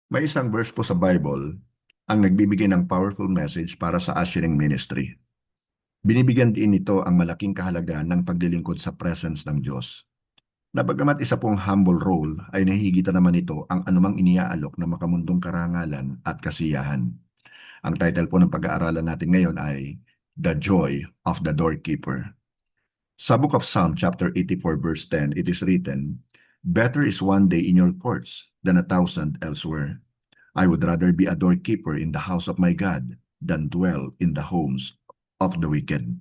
May isang verse po sa Bible ang nagbibigay ng powerful message para sa ushering ministry. Binibigyan din ito ang malaking kahalagaan ng paglilingkod sa presence ng Diyos. Na bagamat isa pong humble role ay nahihigitan naman ito ang anumang iniaalok na makamundong karangalan at kasiyahan. Ang title po ng pag-aaralan natin ngayon ay The Joy of the Doorkeeper. Sa Book of Psalm chapter 84 verse 10, it is written, "Better is one day in your courts than 1,000 elsewhere. I would rather be a doorkeeper in the house of my God than dwell in the homes of the wicked."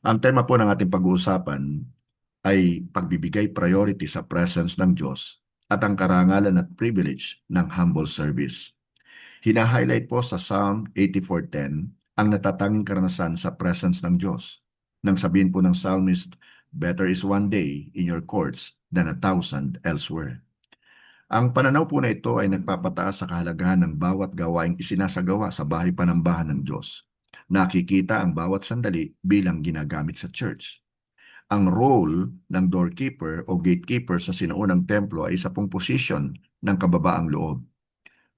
Ang tema po ng ating pag-uusapan ay pagbibigay priority sa presence ng Diyos at ang karangalan at privilege ng humble service. Hina-highlight po sa Psalm 84:10 ang natatanging karanasan sa presence ng Diyos. Nang sabihin po ng psalmist, "Better is one day in your courts than 1,000 elsewhere." Ang pananaw po na ito ay nagpapataas sa kahalagahan ng bawat gawaing isinasagawa sa bahay panambahan ng Diyos. Nakikita ang bawat sandali bilang ginagamit sa church. Ang role ng doorkeeper o gatekeeper sa sinuunang templo ay isa pong posisyon ng kababaang loob.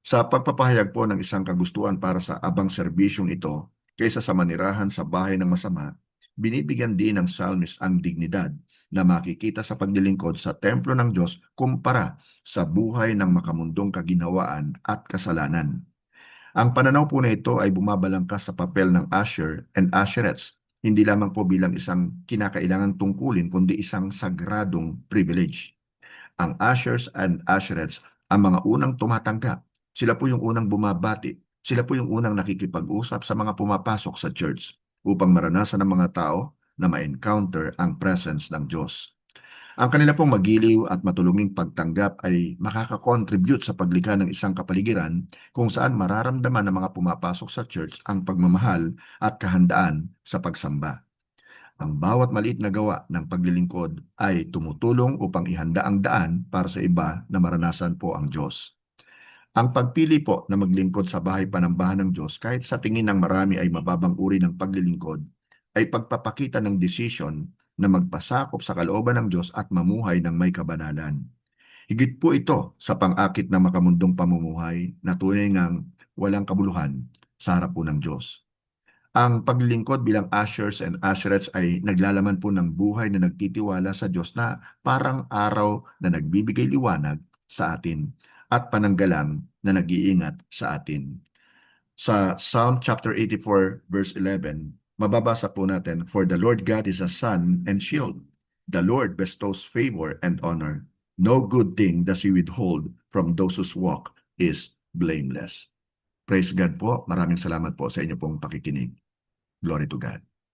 Sa pagpapahayag po ng isang kagustuhan para sa abang serbisyong ito kaysa sa manirahan sa bahay ng masama, binibigyan din ng psalmist ang dignidad na makikita sa paglilingkod sa templo ng Diyos kumpara sa buhay ng makamundong kaginhawaan at kasalanan. Ang pananaw po na ito ay bumabalangkas sa papel ng usher and usherettes, hindi lamang po bilang isang kinakailangang tungkulin kundi isang sagradong privilege. Ang ushers and usherettes ang mga unang tumatanggap. Sila po yung unang bumabati. Sila po yung unang nakikipag-usap sa mga pumapasok sa church upang maranasan ng mga tao na ma-encounter ang presence ng Diyos. Ang kanila pong magiliw at matulunging pagtanggap ay makakakontribute sa paglikha ng isang kapaligiran kung saan mararamdaman ng mga pumapasok sa church ang pagmamahal at kahandaan sa pagsamba. Ang bawat maliit na gawa ng paglilingkod ay tumutulong upang ihanda ang daan para sa iba na maranasan po ang Diyos. Ang pagpili po na maglingkod sa bahay panambahan ng Diyos kahit sa tingin ng marami ay mababang uri ng paglilingkod ay pagpapakita ng desisyon na magpasakop sa kalooban ng Diyos at mamuhay ng may kabanalan. Higit po ito sa pang-akit na makamundong pamumuhay na tunay ngang walang kabuluhan sa harap po ng Diyos. Ang paglilingkod bilang ushers and usherettes ay naglalaman po ng buhay na nagtitiwala sa Diyos na parang araw na nagbibigay liwanag sa atin at pananggalang na nag-iingat sa atin. Sa Psalm chapter 84 verse 11, mababasa po natin, "For the Lord God is a sun and shield. The Lord bestows favor and honor. No good thing does He withhold from those whose walk is blameless." Praise God po. Maraming salamat po sa inyo pong pakikinig. Glory to God.